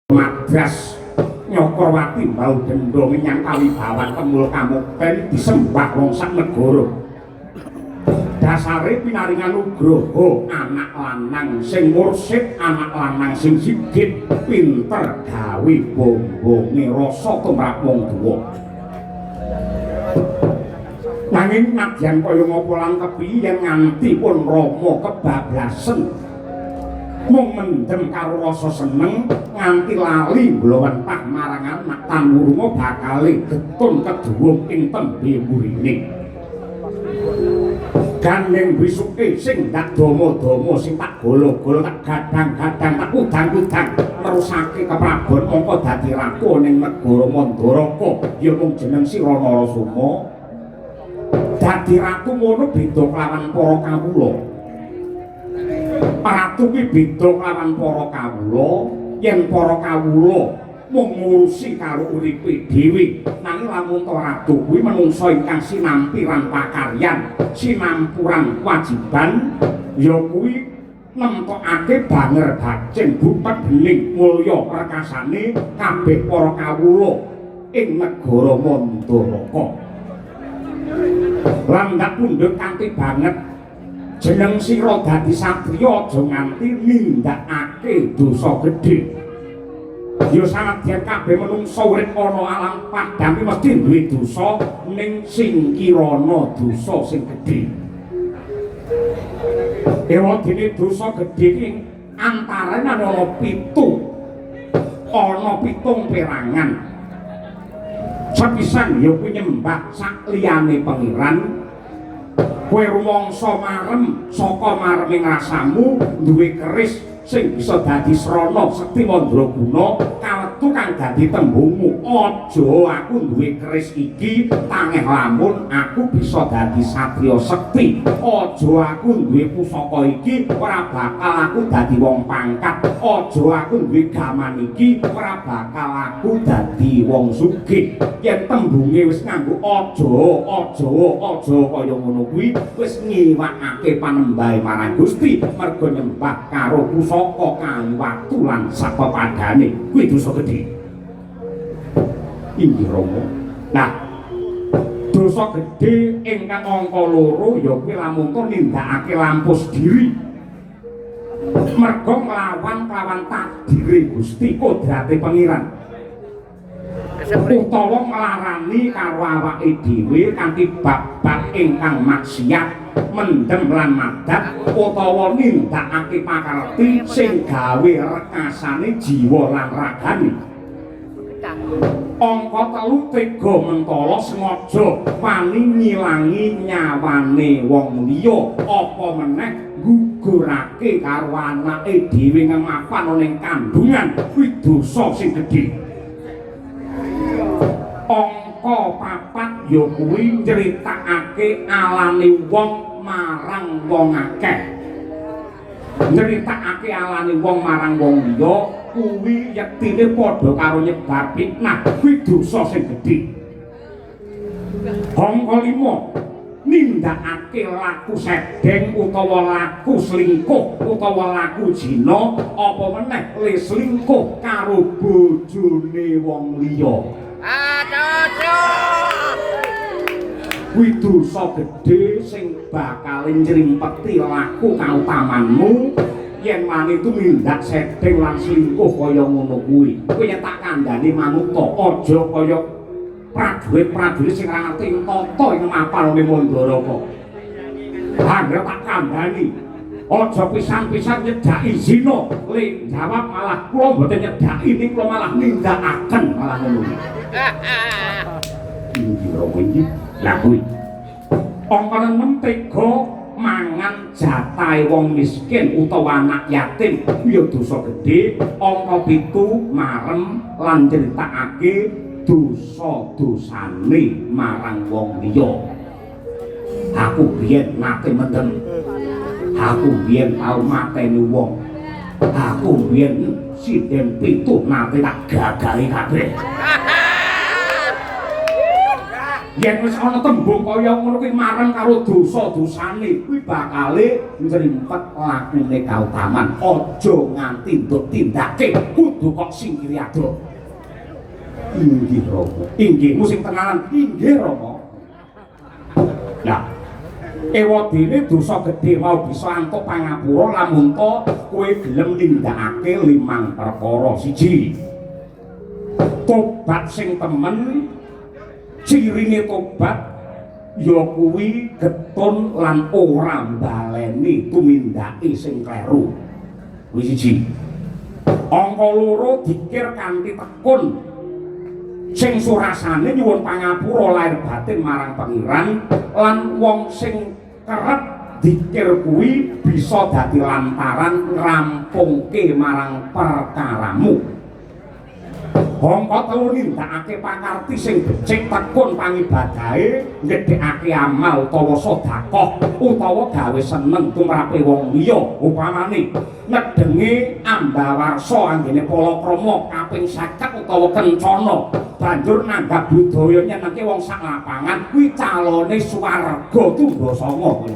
Madras Nyokrowati mbau dendha menyang kawibawan kemul kamukten disembah wong sak negara. Dasare pinaringan nugraha anak lanang sing mursid, anak lanang sing sigit, pinter gawe bombonge rasa tumrap wong tuwa. Nanging nadyan kaya ngapa lan kepiye nganti pun Rama kebablasen mung mendem karo rasa seneng nganti lali mblawentah marang anak tanwurunga bakale getun keduwung ing tembe murine. Gandeng bisuke sing dak dama-dama sing tak golo-golo tak gadang-gadang tak udang-udang nerusake keprabon mongko dadi ratu ning negara Mandaraka ya mung jeneng Sira Narasoma. Dadi ratu ngono beda kelawan para kawula. Ratu ki beda kelawan para kawula, yen para kawula mung ngurusi karo uripe dhewe, nanging lamun ratu kuwi manungsa ingkang sinampiran pakaryan, sinampuran kewajiban, ya kuwi nemtokake banger bacing butet bening mulya rekasane kabeh para kawula ing negara Mandaraka. Lan ndak pundhut kanthi banget jeneng sira dadi satriya aja nganti nindakake dosa gedhe. Ya sanadyan kabeh manungsa urip ana alam padang mesti duwe dosa ning sing kirana dosa sing gedhe. Ewadene dosa gedhe iki antarane ana 7. Ana 7 perangan. Sepisan ya kuwi nyembah sak liyane pangeran. Kowe rumangsa marem saka mareming rasamu duwe keris sing bisa dadi srana sekti mandraguna kawetu kang dadi tembungmu. Aja aku duwe keris iki tangeh lamun aku bisa dadi satriya sekti. Aja aku duwe pusaka iki ora bakal aku dadi wong pangkat. Aja aku duwe gaman iki ora bakal aku dadi wong sugih. Yen tembunge wis nganggo aja kaya ngono kuwi wis ngiwakake panembahe marang Gusti merga nyembah karo pusaka kang watu lan sapepadane kuwi dosa gedhe. Inggih Rama. Nah, dosa gedhe ingkang angka 2 ya kuwi lamun to nindakake lampus diri. Merga nglawan kelawan takdire Gusti kodrate pangeran. Utawa nglarani karo awake dhewe kanthi bab-bab ingkang maksiat mendem lan madat utawa nindakake pakarti sing gawe rekasane jiwa lan ragane. Angka 3 tega mentala sengaja wani ngilangi nyawane wong liya apa meneh gugurake karo anake dhewe ngemapan ning kandungan kuwi dosa sing gedhe. Angka 4 ya kuwi nyritakake alane wong marang wong akeh. Nyritakake alane wong marang wong liya kuwi yektine padha karo nyebar fitnah, kuwi dosa sing gedhe. Angka 5 nindakake laku sedeng utawa laku selingkuh utawa laku zina apa meneh le selingkuh karo bojone wong liya. Kuwi dosa gedhe sing bakal njrimpeti laku kautamanmu yen maneh tumindak sedeng lan selingkuh kaya ngono kuwi. Kowe yen tak kandhani manungsa aja kaya prajurit-prajurit sing ora ngerti tata ing mapalane Mandaraka. Angger tak kandhani aja pisan-pisan nyedaki zina, le jawab malah kula mboten nyedaki ning kula malah nindakaken malah ngono. Iki Rama iki lha kuwi. Angka 6 tega mangan jatahe wong miskin utawa anak yatim ya dosa gedhe. Angka 7 marem lan critakake dosa-dosane marang wong liya. Aku biyen nate mendem. Aku biyen tau mateni wong. Aku biyen siden 7 nate tak gagahi kabeh. yen wis ana tembung kaya ngono kuwi mareng karo dosa-dosane kuwi bakale ngrempet lakune kautaman aja nganti nduk tindake kudu kok singkiri ado inggih Rama inggih musing tenanan inggih Rama lah ewadene dosa gedhe mau bisa antuk pangapura lamun to kowe gelem nindakake 5 perkara siji tobat sing temen cirine tobat ya kuwi getun lan ora mbaleni tumindake sing kleru kuwi siji angka loro dikir kanthi tekun sing surasane nyuwun pangapura lahir batin marang pangeran lan wong sing kerep dikir kuwi bisa dadi lantaran rampungke marang perkaramu Hongko telu nindakake pakarti sing becik tekun pangibadahe ngedhekake amal utawa sedekah utawa gawe seneng tumrape wong liya upamane nedenge ambawarsa anggene palakrama kaping 50 utawa kencana banjur nanggap budaya nyenengke wong sak lapangan kuwi calone swarga tungga sanga kuwi.